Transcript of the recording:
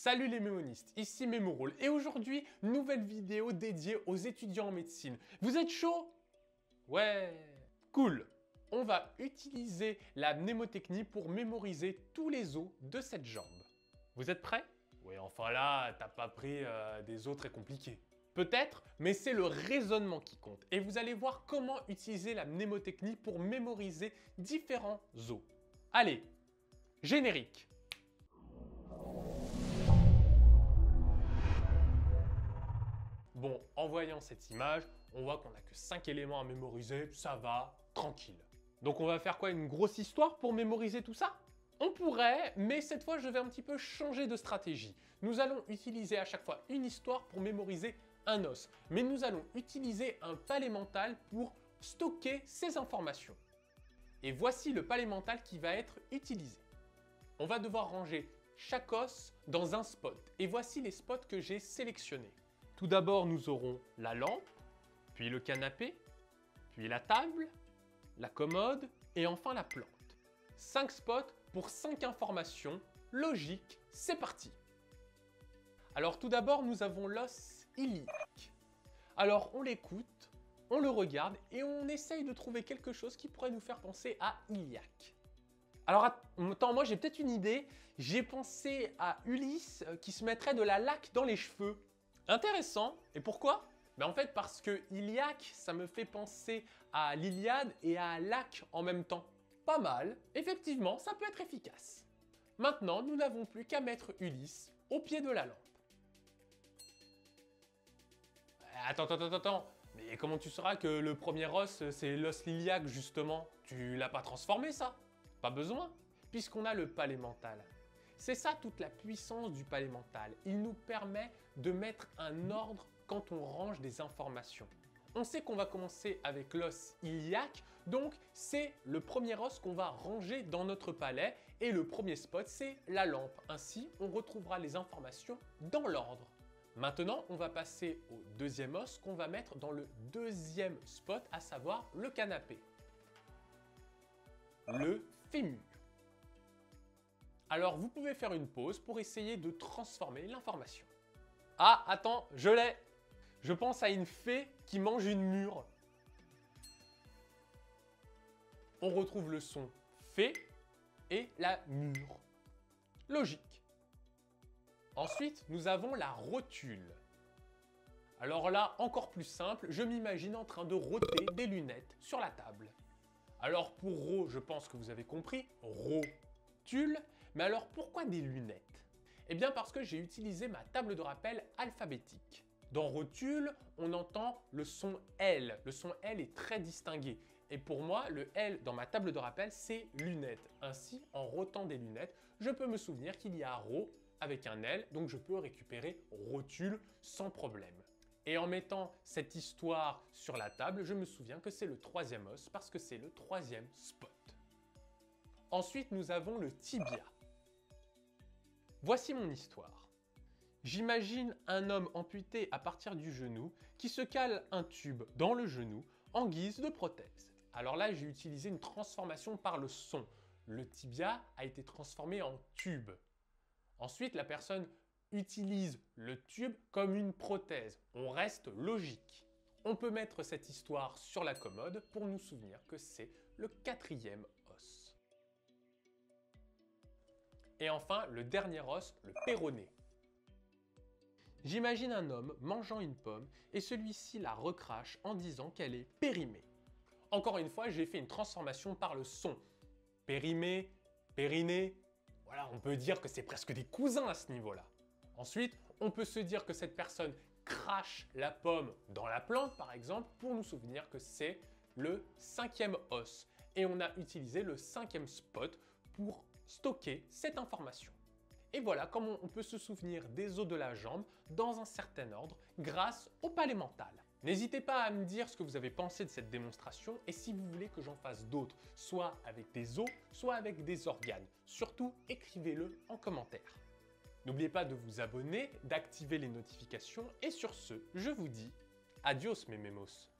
Salut les mémonistes, ici Mémorole et aujourd'hui, nouvelle vidéo dédiée aux étudiants en médecine. Vous êtes chaud? Ouais, cool. On va utiliser la mnémotechnie pour mémoriser tous les os de cette jambe. Vous êtes prêts? Oui, enfin là, t'as pas pris des os très compliqués. Peut-être, mais c'est le raisonnement qui compte. Et vous allez voir comment utiliser la mnémotechnie pour mémoriser différents os. Allez, générique. Bon, en voyant cette image, on voit qu'on n'a que 5 éléments à mémoriser, ça va, tranquille. Donc on va faire quoi, une grosse histoire pour mémoriser tout ça? On pourrait, mais cette fois je vais un petit peu changer de stratégie. Nous allons utiliser à chaque fois une histoire pour mémoriser un os, mais nous allons utiliser un palais mental pour stocker ces informations. Et voici le palais mental qui va être utilisé. On va devoir ranger chaque os dans un spot, et voici les spots que j'ai sélectionnés. Tout d'abord, nous aurons la lampe, puis le canapé, puis la table, la commode et enfin la plante. 5 spots pour 5 informations. Logique, c'est parti. Alors tout d'abord, nous avons l'os iliaque. Alors on l'écoute, on le regarde et on essaye de trouver quelque chose qui pourrait nous faire penser à iliaque. Alors attends, moi j'ai peut-être une idée. J'ai pensé à Ulysse qui se mettrait de la laque dans les cheveux. Intéressant. Et pourquoi? En fait, parce que iliaque, ça me fait penser à l'Iliade et à lac en même temps. Pas mal. Effectivement, ça peut être efficace. Maintenant, nous n'avons plus qu'à mettre Ulysse au pied de la lampe. Attends. Mais comment tu sauras que le premier os, c'est l'os iliaque, justement? Tu l'as pas transformé, ça? Pas besoin, puisqu'on a le palais mental. C'est ça toute la puissance du palais mental. Il nous permet de mettre un ordre quand on range des informations. On sait qu'on va commencer avec l'os iliaque, donc c'est le premier os qu'on va ranger dans notre palais et le premier spot c'est la lampe. Ainsi, on retrouvera les informations dans l'ordre. Maintenant, on va passer au deuxième os qu'on va mettre dans le deuxième spot, à savoir le canapé. Le fémur. Alors, vous pouvez faire une pause pour essayer de transformer l'information. Ah, attends, je l'ai! Je pense à une fée qui mange une mûre. On retrouve le son fée et la mûre. Logique. Ensuite, nous avons la rotule. Alors là, encore plus simple, je m'imagine en train de roter des lunettes sur la table. Alors pour ro, je pense que vous avez compris, rotule. Mais alors pourquoi des lunettes? Eh bien parce que j'ai utilisé ma table de rappel alphabétique. Dans rotule, on entend le son L. Le son L est très distingué. Et pour moi, le L dans ma table de rappel, c'est lunettes. Ainsi, en rotant des lunettes, je peux me souvenir qu'il y a ro avec un L, donc je peux récupérer rotule sans problème. Et en mettant cette histoire sur la table, je me souviens que c'est le troisième os parce que c'est le troisième spot. Ensuite, nous avons le tibia. Voici mon histoire. J'imagine un homme amputé à partir du genou qui se cale un tube dans le genou en guise de prothèse. Alors là, j'ai utilisé une transformation par le son. Le tibia a été transformé en tube. Ensuite, la personne utilise le tube comme une prothèse. On reste logique. On peut mettre cette histoire sur la commode pour nous souvenir que c'est le quatrième os. Et enfin, le dernier os, le péroné. J'imagine un homme mangeant une pomme et celui-ci la recrache en disant qu'elle est périmée. Encore une fois, j'ai fait une transformation par le son. Périmé, périné, voilà, on peut dire que c'est presque des cousins à ce niveau-là. Ensuite, on peut se dire que cette personne crache la pomme dans la plante, par exemple, pour nous souvenir que c'est le cinquième os. Et on a utilisé le cinquième spot pour stocker cette information. Et voilà comment on peut se souvenir des os de la jambe dans un certain ordre grâce au palais mental. N'hésitez pas à me dire ce que vous avez pensé de cette démonstration et si vous voulez que j'en fasse d'autres, soit avec des os, soit avec des organes. Surtout, écrivez-le en commentaire. N'oubliez pas de vous abonner, d'activer les notifications et sur ce, je vous dis adios mes mémos.